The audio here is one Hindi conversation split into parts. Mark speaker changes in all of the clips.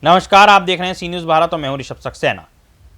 Speaker 1: नमस्कार, आप देख रहे हैं सी न्यूज़ भारत और मैं हूं ऋषभ सक्सेना।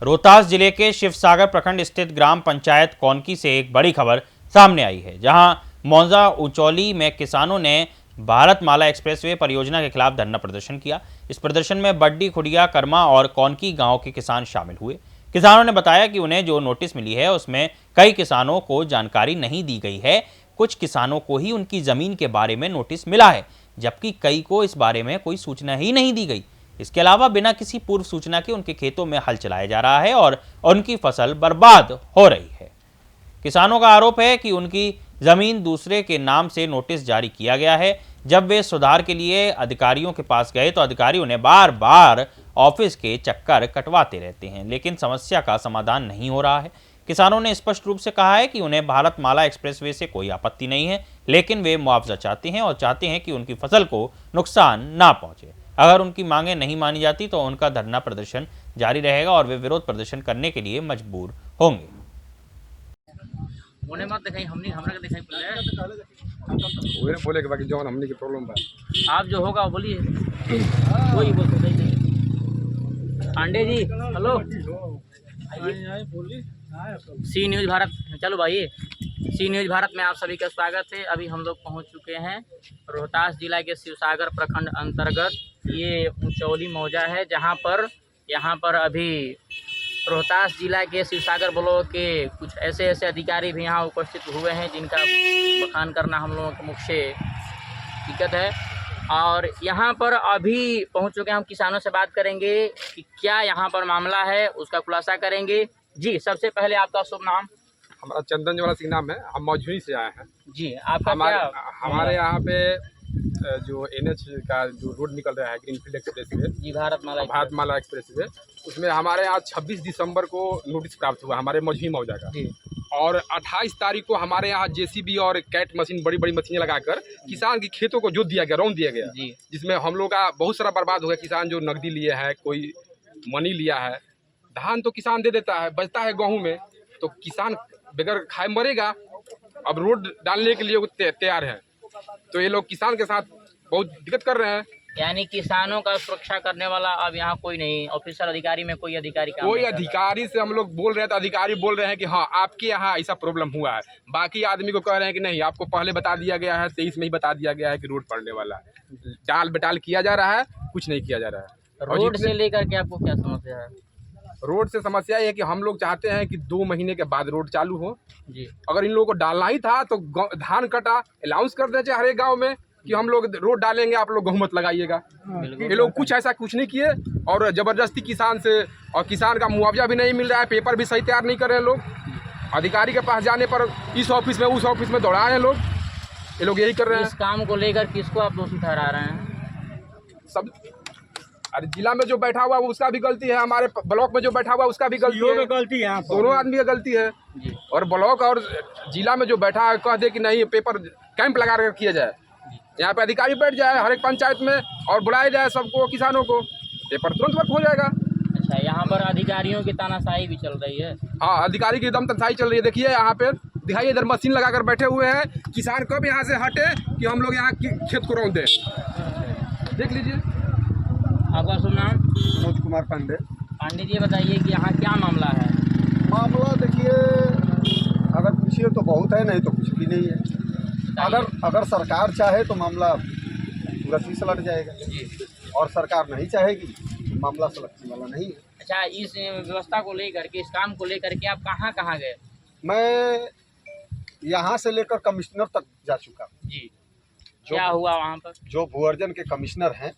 Speaker 1: रोहतास जिले के शिवसागर प्रखंड स्थित ग्राम पंचायत कौनकी से एक बड़ी खबर सामने आई है, जहां मौजा उचौली में किसानों ने भारत माला एक्सप्रेसवे परियोजना के खिलाफ धरना प्रदर्शन किया। इस प्रदर्शन में बड्डी, खुडिया, कर्मा और कौनकी गांव के किसान शामिल हुए। किसानों ने बताया कि उन्हें जो नोटिस मिली है उसमें कई किसानों को जानकारी नहीं दी गई है। कुछ किसानों को ही उनकी जमीन के बारे में नोटिस मिला है, जबकि कई को इस बारे में कोई सूचना ही नहीं दी गई। इसके अलावा बिना किसी पूर्व सूचना के उनके खेतों में हल चलाया जा रहा है और उनकी फसल बर्बाद हो रही है। किसानों का आरोप है कि उनकी जमीन दूसरे के नाम से नोटिस जारी किया गया है। जब वे सुधार के लिए अधिकारियों के पास गए तो अधिकारी उन्हें बार बार ऑफिस के चक्कर कटवाते रहते हैं, लेकिन समस्या का समाधान नहीं हो रहा है। किसानों ने स्पष्ट रूप से कहा है कि उन्हें भारत माला एक्सप्रेसवे से कोई आपत्ति नहीं है, लेकिन वे मुआवजा चाहते हैं और चाहते हैं कि उनकी फसल को नुकसान ना पहुंचे। अगर उनकी मांगें नहीं मानी जाती तो उनका धरना प्रदर्शन जारी रहेगा और वे विरोध प्रदर्शन करने के लिए मजबूर होंगे।
Speaker 2: मत दिखाई हमने हमरा के दिखाई
Speaker 3: वो बोले के बाकी जौन हमने की प्रॉब्लम बा
Speaker 2: आप जो होगा बोलिए। कोई बोल नहीं। पांडे जी हेलो, सी न्यूज़ भारत, चलो भाई सी न्यूज़ भारत में आप सभी का स्वागत है। अभी हम लोग पहुंच चुके हैं रोहतास जिला के शिवसागर प्रखंड अंतर्गत ये उचौली मौजा है, जहां पर यहाँ पर अभी रोहतास जिला के शिवसागर ब्लॉक के कुछ ऐसे अधिकारी भी यहाँ उपस्थित हुए हैं जिनका बखान करना हम लोगों के मुख्य दिक्कत है। और यहाँ पर अभी पहुँच चुके हैं, हम किसानों से बात करेंगे कि क्या यहाँ पर मामला है, उसका खुलासा करेंगे। जी सबसे पहले आपका शुभ नाम?
Speaker 3: हमारा चंदन ज्वाला सिंह नाम है, हम मौजूदी से आए हैं।
Speaker 2: जी आपका
Speaker 3: हमारे यहाँ पे जो NH का जो रोड निकल रहा है ग्रीनफील्ड एक्सप्रेसवे,
Speaker 2: जी भारत
Speaker 3: माला एक्सप्रेसवे, उसमें हमारे यहाँ 26 दिसंबर को नोटिस प्राप्त हुआ हमारे मौजूदी मौजा का। और 28 तारीख को हमारे यहाँ JCB और कैट मशीन, बड़ी बड़ी मशीनें लगाकर किसान के खेतों को जोत दिया गया, रौंद दिया गया, जिसमें हम लोग का बहुत सारा बर्बाद हो गया। किसान जो नकदी लिए है, कोई मनी लिया है, धान तो किसान दे देता है, बचता है गेहूँ में, तो किसान बगैर खाए मरेगा। अब रोड डालने के लिए वो तैयार है, तो ये लोग किसान के साथ बहुत दिक्कत कर रहे हैं।
Speaker 2: यानी किसानों का सुरक्षा करने वाला अब यहाँ कोई नहीं, ऑफिसर अधिकारी में कोई अधिकारी
Speaker 3: कोई अधिकारी से हम लोग बोल रहे हैं तो अधिकारी बोल रहे हैं कि हाँ आपके यहाँ ऐसा प्रॉब्लम हुआ है। बाकी आदमी को कह रहे हैं कि नहीं, आपको पहले बता दिया गया है, 23 में ही बता दिया गया है कि रोड पड़ने वाला है। टाल बेटाल किया जा रहा है, कुछ नहीं किया जा रहा है।
Speaker 2: रोड से लेकर के आपको क्या समस्या है?
Speaker 3: रोड से समस्या ये है कि हम लोग चाहते हैं कि 2 महीने के बाद रोड चालू हो
Speaker 2: जी।
Speaker 3: अगर इन लोगों को डालना ही था तो धान कटा अनाउंस कर देते हर एक गाँव में कि हम लोग रोड डालेंगे, आप लोग गेहूं मत लगाइएगा। ये लोग कुछ ऐसा कुछ नहीं किए और जबरदस्ती किसान से, और किसान का मुआवजा भी नहीं मिल रहा है, पेपर भी सही तैयार नहीं कर रहे हैं लोग। अधिकारी के पास जाने पर इस ऑफिस में उस ऑफिस में दौड़ाए हैं लोग, ये लोग यही कर रहे हैं।
Speaker 2: इस काम को लेकर किसको आप दोषी ठहरा रहे हैं?
Speaker 3: सब अरे जिला में जो बैठा हुआ है उसका भी गलती है, हमारे ब्लॉक में जो बैठा हुआ है उसका भी गलती है, दोनों आदमी का गलती है। और ब्लॉक और जिला में जो बैठा है कह दे कि नहीं पेपर कैंप लगा कर किया जाए, यहाँ पे अधिकारी बैठ जाए हर एक पंचायत में और बुलाया जाए सबको, किसानों को, पेपर तुरंत वर्क हो जाएगा।
Speaker 2: अच्छा, यहाँ पर अधिकारियों की तानाशाही भी चल रही है?
Speaker 3: हाँ, अधिकारी की एकदम तानाशाही चल रही है। देखिए यहाँ पे दिखाइए, इधर मशीन लगा कर बैठे हुए हैं, किसान कब यहाँ से हटे कि हम लोग यहाँ खेत को रौंद दें। देख लीजिए।
Speaker 2: आपका शुभ नाम?
Speaker 4: मनोज कुमार पांडे।
Speaker 2: पांडे जी बताइए कि यहाँ क्या मामला है?
Speaker 4: मामला देखिए, अगर पूछिए तो बहुत है, नहीं तो कुछ भी नहीं है। अगर सरकार चाहे तो मामला तुरंत ही सलट जाएगा, और सरकार नहीं चाहेगी तो मामला सलटने वाला नहीं है।
Speaker 2: अच्छा, इस व्यवस्था को लेकर के, इस काम को लेकर के आप कहाँ कहाँ गए?
Speaker 4: मैं यहाँ से लेकर कमिश्नर तक जा चुका
Speaker 2: जी। क्या हुआ वहाँ पर?
Speaker 4: जो भूअर्जन के कमिश्नर हैं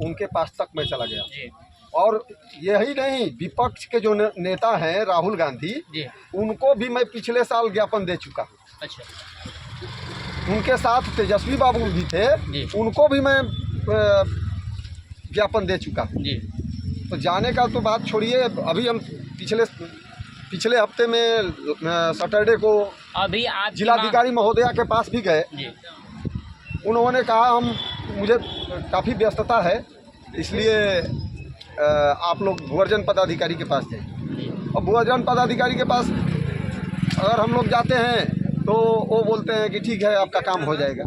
Speaker 4: उनके पास तक मैं चला गया
Speaker 2: जी। और
Speaker 4: यही नहीं, विपक्ष के जो नेता हैं राहुल गांधी
Speaker 2: जी,
Speaker 4: उनको भी मैं पिछले साल ज्ञापन दे चुका हूँ।
Speaker 2: अच्छा,
Speaker 4: उनके साथ तेजस्वी बाबू भी थे, उनको भी मैं ज्ञापन दे चुका हूँ जी। तो जाने का तो बात छोड़िए, अभी हम पिछले हफ्ते में सैटरडे को
Speaker 2: अभी आप
Speaker 4: जिलाधिकारी महोदया के पास भी गए। उन्होंने कहा मुझे काफ़ी व्यस्तता है, इसलिए आप लोग भूअर्जन पदाधिकारी के पास जाइए। और भूअर्जन पदाधिकारी के पास अगर हम लोग जाते हैं तो वो बोलते हैं कि ठीक है आपका काम हो जाएगा,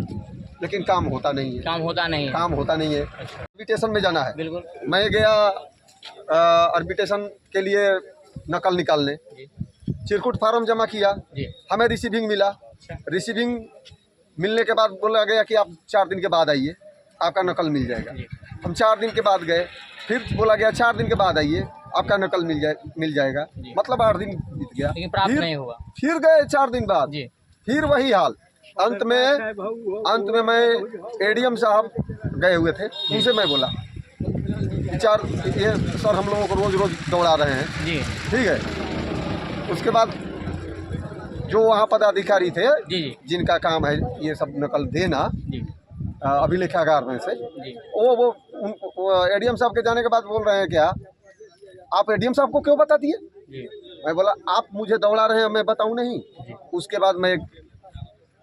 Speaker 4: लेकिन काम होता नहीं है।
Speaker 2: काम होता नहीं है।
Speaker 4: आर्बिट्रेशन में जाना है।
Speaker 2: बिल्कुल
Speaker 4: मैं गया आर्बिट्रेशन के लिए नकल निकालने,
Speaker 2: जी
Speaker 4: चिरकुट फार्म जमा किया,
Speaker 2: जी
Speaker 4: हमें रिसीविंग मिला।
Speaker 2: अच्छा
Speaker 4: रिसीविंग मिलने के बाद बोला गया कि आप 4 दिन के बाद आइए, आपका नकल मिल जाएगा।
Speaker 2: जी
Speaker 4: हम 4 दिन के बाद गए, फिर बोला गया 4 दिन के बाद आइए, आपका नकल मिल जाएगा।
Speaker 2: जी।
Speaker 4: मतलब 8 दिन बीत गया,
Speaker 2: लेकिन प्राप्त
Speaker 4: फिर-
Speaker 2: नहीं हुआ।
Speaker 4: फिर गए 4 दिन बाद,
Speaker 2: जी
Speaker 4: फिर वही हाल। अंत में मैं एडीएम साहब गए हुए थे, उनसे मैं बोला कि ये सर हम लोगों को रोज़ रोज़ दौड़ा रहे हैं,
Speaker 2: जी
Speaker 4: ठीक है। उसके बाद जो वहाँ पदाधिकारी थे
Speaker 2: जी जी
Speaker 4: जिनका काम है ये सब नकल देना
Speaker 2: जी
Speaker 4: अभिलेखागार में से,
Speaker 2: जी
Speaker 4: वो एडीएम साहब के जाने के बाद बोल रहे हैं क्या आप एडीएम साहब को क्यों बता दिए?
Speaker 2: जी
Speaker 4: मैं बोला आप मुझे दौड़ा रहे हैं, मैं बताऊं नहीं। उसके बाद मैं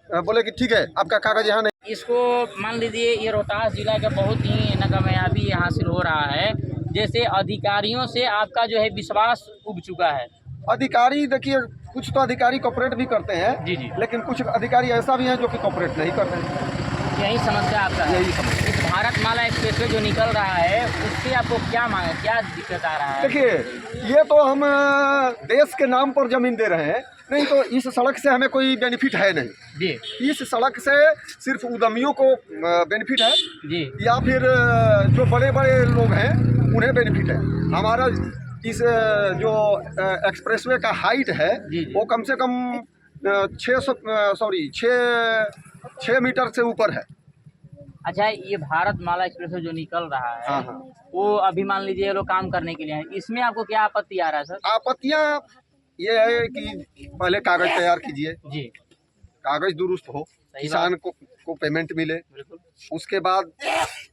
Speaker 4: बोले कि ठीक है आपका कागज यहाँ नहीं।
Speaker 2: इसको मान लीजिए ये रोहतास जिला का बहुत ही नाकामयाबी हासिल हो रहा है, जैसे अधिकारियों से आपका जो है विश्वास उब चुका है।
Speaker 4: अधिकारी देखिए, कुछ तो अधिकारी कॉपरेट भी करते हैं,
Speaker 2: जी जी
Speaker 4: लेकिन कुछ अधिकारी ऐसा भी हैं जो कि कॉपरेट नहीं करते हैं।
Speaker 2: यही समस्या आपका है।
Speaker 4: यही समस्या।
Speaker 2: इस भारतमाला एक्सप्रेसवे जो निकल रहा है उससे आपको क्या मांगे, क्या दिक्कत आ रहा है?
Speaker 4: देखिए ये तो हम देश के नाम पर जमीन दे रहे हैं, नहीं तो इस सड़क से हमें कोई बेनिफिट है नहीं।
Speaker 2: जी
Speaker 4: इस सड़क से सिर्फ उद्यमियों को बेनिफिट है,
Speaker 2: जी
Speaker 4: या फिर जो बड़े बड़े लोग हैं उन्हें बेनिफिट है। हमारा इस जो एक्सप्रेसवे का हाइट है
Speaker 2: जी, जी।
Speaker 4: वो कम से कम 6 मीटर से ऊपर है।
Speaker 2: अच्छा, ये भारतमाला एक्सप्रेसवे जो निकल रहा है
Speaker 4: हाँ हाँ।
Speaker 2: वो अभी मान लीजिए ये लोग काम करने के लिए है, इसमें आपको क्या आपत्ति आ रहा है सर?
Speaker 4: आपत्तियाँ ये है कि पहले कागज तैयार कीजिए,
Speaker 2: जी
Speaker 4: कागज दुरुस्त हो,
Speaker 2: सही
Speaker 4: किसान को पेमेंट मिले।
Speaker 2: बिल्कुल
Speaker 4: उसके बाद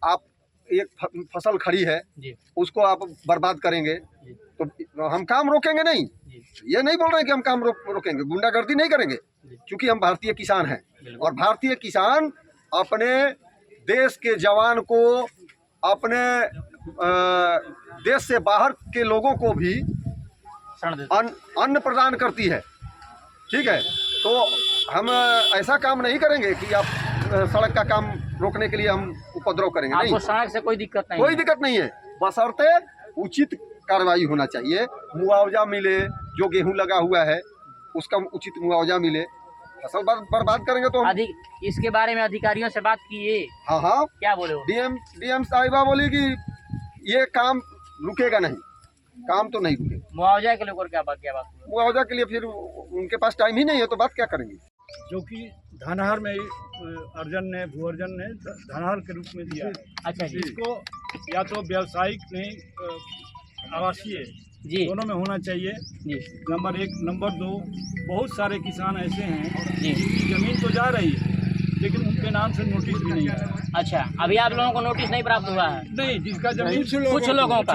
Speaker 4: आप एक फसल खड़ी है
Speaker 2: जी
Speaker 4: उसको आप बर्बाद करेंगे
Speaker 2: जी
Speaker 4: तो हम काम रोकेंगे नहीं।
Speaker 2: जी
Speaker 4: ये नहीं बोल रहे हैं कि हम काम रोकेंगे, गुंडागर्दी नहीं करेंगे, क्योंकि हम भारतीय किसान हैं और भारतीय किसान अपने देश के जवान को, अपने देश से बाहर के लोगों को भी
Speaker 2: क्षण देते।
Speaker 4: अन्न प्रदान करती है, ठीक है। तो हम ऐसा काम नहीं करेंगे कि आप सड़क का काम रोकने के लिए हम उपद्रव करेंगे, नहीं।
Speaker 2: आपको सड़क से कोई दिक्कत नहीं
Speaker 4: कोई
Speaker 2: है?
Speaker 4: दिक्कत नहीं है, बशर्ते उचित कार्रवाई होना चाहिए, मुआवजा मिले, जो गेहूं लगा हुआ है उसका उचित मुआवजा मिले। फसल बर्बाद करेंगे तो हम
Speaker 2: अधिक इसके बारे में अधिकारियों से बात किए?
Speaker 4: हाँ हाँ,
Speaker 2: क्या बोले वो?
Speaker 4: डीएम साहिबा बोली कि ये काम रुकेगा नहीं, काम तो नहीं रुकेगा।
Speaker 2: मुआवजा के लेकर क्या बात हुई?
Speaker 4: मुआवजा के लिए फिर उनके पास टाइम ही नहीं है, तो बात क्या करेंगे।
Speaker 5: जो कि धनहर में भू अर्जन ने धनहर के रूप में दिया है।
Speaker 2: अच्छा जी
Speaker 5: इसको या तो व्यावसायिक नहीं आवासीय
Speaker 2: जी
Speaker 5: दोनों में होना चाहिए,
Speaker 2: जी
Speaker 5: नंबर 1। नंबर 2, बहुत सारे किसान ऐसे हैं
Speaker 2: जी
Speaker 5: जिनकी ज़मीन तो जा रही है लेकिन उनके नाम से नोटिस भी नहीं आया।
Speaker 2: अच्छा, अभी आप लोगों को नोटिस नहीं प्राप्त हुआ है?
Speaker 5: नहीं, जिसका जमीन
Speaker 2: कुछ लोगों का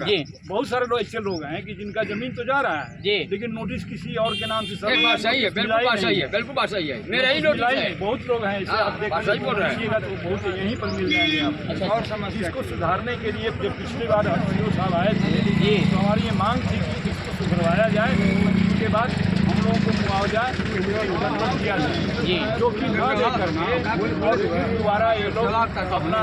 Speaker 2: जी
Speaker 5: बहुत सारे लोग ऐसे लोग हैं कि जिनका जमीन तो जा रहा है
Speaker 2: जी
Speaker 5: लेकिन नोटिस किसी और के नाम से सब
Speaker 3: एक बात सही है, बिल्कुल बात सही है, बिल्कुल बात सही है। मेरा ही नोटिस है।
Speaker 5: बहुत लोग हैं ऐसे, आप
Speaker 3: सही बोल रहे हैं।
Speaker 5: देखिएगा तो बहुत यहीं पर मिल जाएंगे आपको।
Speaker 2: अच्छा,
Speaker 5: और समस्या इसको सुधारने के लिए जब पिछली बार सीओ साहब आए थे
Speaker 2: जी
Speaker 5: तो हमारी ये मांग थी कि इसको सुधरवाया जाए, उसके बाद हम लोगों को मुआवजा दिया जाए,
Speaker 2: जी
Speaker 5: जो कि न लेकर के और फिर दोबारा ये लोग अपना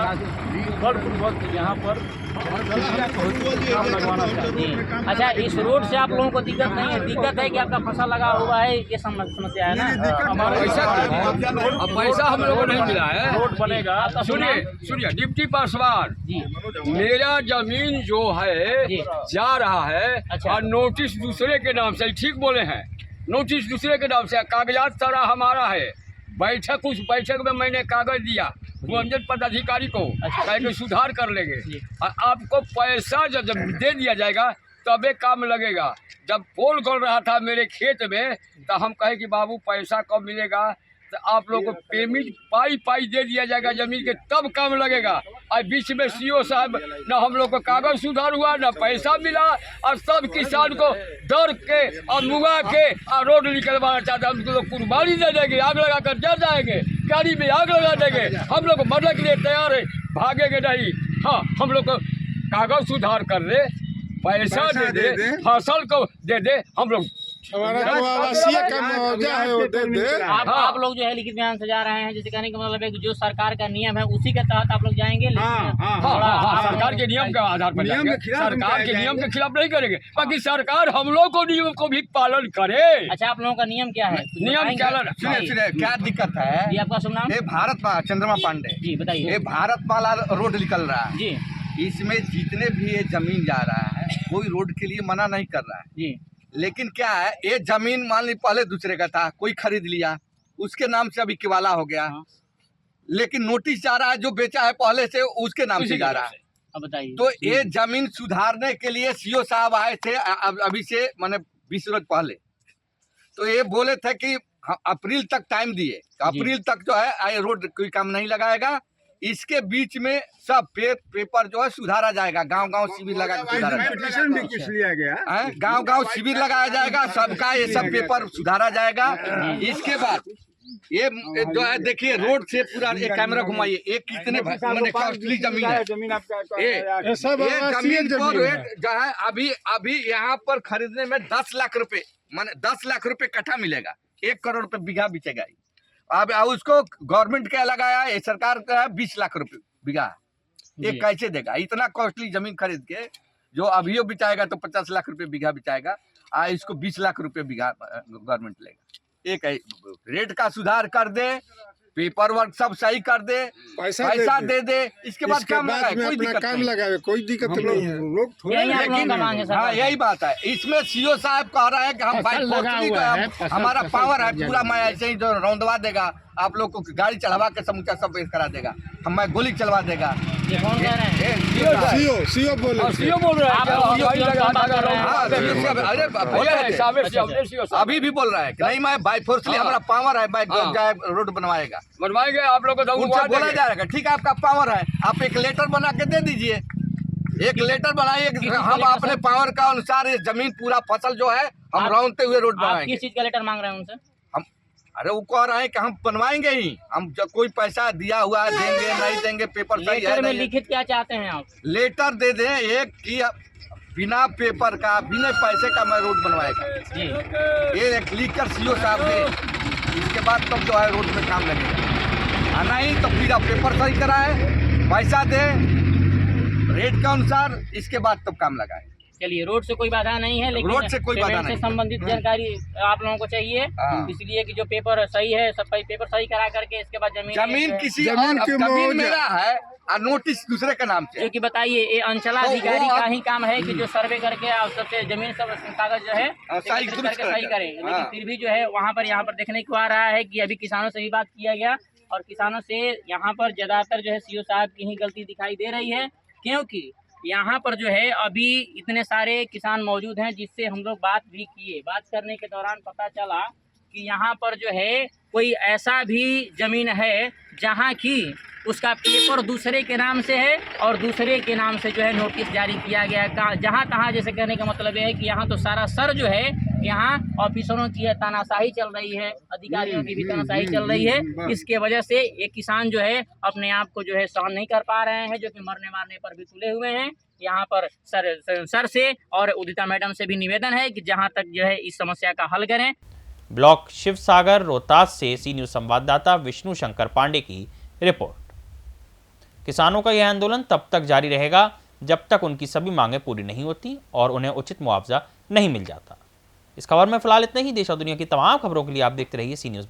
Speaker 5: बलपूर्वक यहाँ पर काम लगवाना चाहते
Speaker 2: जी।
Speaker 5: हैं।
Speaker 2: अच्छा, इस रोड से आप लोगों को दिक्कत नहीं है? दिक्कत है कि आपका फसल लगा हुआ है, ये समस्या है ना?
Speaker 5: हमारे
Speaker 3: अब पैसा हम लोगों को नहीं मिला है।
Speaker 5: रोड बनेगा।
Speaker 3: सुनिए डिप्टी पासवान,
Speaker 2: जी
Speaker 3: मेरा जमीन जो है
Speaker 2: जी।
Speaker 3: जा रहा है
Speaker 2: अच्छा।
Speaker 3: और नोटिस दूसरे के नाम से, ठीक बोले हैं, नोटिस दूसरे के नाम से, कागजात सारा हमारा है। उस बैठक में मैंने कागज दिया भूअर्जन पदाधिकारी को, कहे कि सुधार कर लेंगे और आपको पैसा जब दे दिया जाएगा तबे काम लगेगा। जब पोल गल रहा था मेरे खेत में तो हम कहे कि बाबू पैसा कब मिलेगा, तो आप लोग को पेमेंट पाई दे दिया जाएगा जमीन के, तब काम लगेगा। और बीच में सीओ साहब न हम लोग को कागज सुधार हुआ, न पैसा मिला, और सब किसान को डर के और मुआ के और रोड निकलवाना चाहते हैं। हम लोग कुर्बानी दे देंगे, आग लगा कर जल जाएंगे, गाड़ी में आग लगा देंगे, हम लोग मरने के लिए तैयार है, भागेंगे नहीं। हाँ, हम लोग को कागज सुधार कर दे, पैसा दे दे, फसल को दे दे, हम लोग
Speaker 5: हमारा तो आवासीय का मुआवजा है वो दे दे।
Speaker 2: आप लोग जो है लिखित बयान से जा रहे हैं, जैसे कहने का मतलब है कि जो सरकार का नियम है उसी के तहत आप लोग जाएंगे।
Speaker 6: सरकार के नियम के आधार पर जाएंगे, सरकार के नियम के खिलाफ नहीं करेंगे, बाकी सरकार हम लोग को नियम को भी पालन करे।
Speaker 2: अच्छा, आप लोगों का नियम क्या है?
Speaker 6: नियम क्या
Speaker 7: सुनिए क्या दिक्कत है।
Speaker 2: जी, आपका शुभ नाम?
Speaker 7: ये भारत चंद्रमा पांडे
Speaker 2: जी, बताइए।
Speaker 7: ये भारतमाला रोड निकल रहा है
Speaker 2: जी
Speaker 7: इसमें जितने भी ये जमीन जा रहा है कोई रोड के लिए मना नहीं कर रहा है,
Speaker 2: जी
Speaker 7: लेकिन क्या है ये जमीन मान ली पहले दूसरे का था, कोई खरीद लिया उसके नाम से अभी किवाला हो गया।
Speaker 2: हाँ।
Speaker 7: लेकिन नोटिस जा रहा है जो बेचा है पहले से उसके नाम से जा रहा है।
Speaker 2: अब बताइए।
Speaker 7: तो ये जमीन सुधारने के लिए सीओ साहब आए थे अभी से माने 20 रोज पहले, तो ये बोले थे कि अप्रैल तक टाइम दिए, अप्रैल तक जो है रोड कोई काम नहीं लगाएगा। इसके बीच में सब पेपर जो है सुधारा जाएगा, गांव-गांव शिविर लगा के सुधारा जाएगा।
Speaker 5: किस लिया गया?
Speaker 7: गांव-गांव शिविर लगाया जाएगा, सबका ये सब पेपर सुधारा जाएगा। इसके बाद ये जो है देखिए रोड से पूरा एक कैमरा घुमाइए, एक कितने कॉस्टली जमीन है। ये जमीन को रेट जो है अभी यहाँ पर खरीदने में 10 लाख रुपए माने 10 लाख रुपए कट्ठा मिलेगा, 1 करोड़ रुपए बीघा बिचेगा। अब उसको गवर्नमेंट क्या लगाया है, सरकार का है 20 लाख रुपए बीघा। ये कैसे देगा इतना कॉस्टली जमीन खरीद के? जो अभी बिचाएगा तो 50 लाख रुपए बीघा बिचाएगा, इसको 20 लाख रुपए बीघा गवर्नमेंट लेगा। एक रेट का सुधार कर दे, पेपर वर्क सब सही कर दे, पैसा दे, इसके बाद काम लगाए, कोई दिक्कत
Speaker 5: काम
Speaker 7: नहीं।
Speaker 5: लगाए, कोई दिक्कत नहीं है। लोग थोड़ा
Speaker 7: लेकिन हाँ यही बात है, इसमें सीओ साहब कह रहा है कि हम बाइक हमारा पावर है पूरा, मैं ऐसे ही जो रौंदवा देगा आप लोग को, गाड़ी चढ़वा के समूचा सब पेश करा देगा, हम मैं गोली चलवा देगा।
Speaker 2: ये कौन कह रहे हैं?
Speaker 5: सीओ बोल रहे
Speaker 7: हैं, अभी भी बोल रहा है कि नहीं मैं बाई फोर्सली हमारा पावर है, बाइक रोड बनवाएगा,
Speaker 6: बनवाएंगे। आप लोग को
Speaker 7: उनसे बोला जाएगा ठीक है आपका पावर है, आप एक लेटर बना के दे दीजिए, एक लेटर बनाइए, हम अपने पावर का अनुसार ये जमीन पूरा फसल जो है हम रौंदते हुए रोड बनाएंगे।
Speaker 2: किस चीज का लेटर मांग रहे हैं उनसे?
Speaker 7: अरे वो कह रहे हैं कि हम बनवाएंगे ही, हम जब कोई पैसा दिया हुआ है देंगे नहीं देंगे, पेपर सही है
Speaker 2: में लिखित क्या चाहते हैं आप?
Speaker 7: लेटर दे दें एक कि बिना पेपर का बिना पैसे का मैं रोड बनवाएगा, ये एक लिख कर सीओ साहब दे, इसके बाद तब जो है रोड पे काम लगेगा। नहीं तो फिर आप पेपर सही कराए, पैसा दे रेट के अनुसार, इसके बाद तब काम लगाए।
Speaker 2: चलिए, रोड से कोई बाधा नहीं है, लेकिन
Speaker 7: रोड से कोई बाधा
Speaker 2: से
Speaker 7: नहीं।
Speaker 2: संबंधित जानकारी आप लोगों को चाहिए, इसलिए कि जो पेपर सही है सब पेपर सही करा करके इसके बाद जमीन
Speaker 7: किसी जमीन मेरा है और नोटिस दूसरे के नाम से।
Speaker 2: जो कि बताइए ये अंचलाधिकारी का ही काम है कि जो सर्वे करके आप सबसे जमीन सब कागज जो है सही करें, लेकिन फिर भी जो है वहाँ पर यहाँ पर देखने को आ रहा है कि अभी किसानों से भी बात किया गया और किसानों से यहाँ पर ज्यादातर जो है सीओ साहब की ही गलती दिखाई दे रही है, क्योंकि यहाँ पर जो है अभी इतने सारे किसान मौजूद हैं जिससे हम लोग बात भी किए। बात करने के दौरान पता चला कि यहाँ पर जो है कोई ऐसा भी ज़मीन है जहाँ की उसका पेपर दूसरे के नाम से है और दूसरे के नाम से जो है नोटिस जारी किया गया है। जहाँ तहाँ, जैसे कहने का मतलब ये है कि यहाँ तो सारा सर जो है, यहाँ ऑफिसरों की तानाशाही चल रही है, अधिकारियों की भी तानाशाही चल रही है। इसके वजह से ये किसान जो है अपने आप को जो है सहन नहीं कर पा रहे हैं, जो कि मरने मारने पर भी तुले हुए हैं। यहाँ पर सर से और उदिता मैडम से भी निवेदन है कि जहाँ तक जो है इस समस्या का हल करें।
Speaker 1: ब्लॉक शिवसागर रोहतास से सी न्यूज़ संवाददाता विष्णु शंकर पांडे की रिपोर्ट। किसानों का यह आंदोलन तब तक जारी रहेगा जब तक उनकी सभी मांगें पूरी नहीं होती और उन्हें उचित मुआवजा नहीं मिल जाता। इस खबर में फिलहाल इतना ही। देश और दुनिया की तमाम खबरों के लिए आप देखते रहिए सी न्यूज़।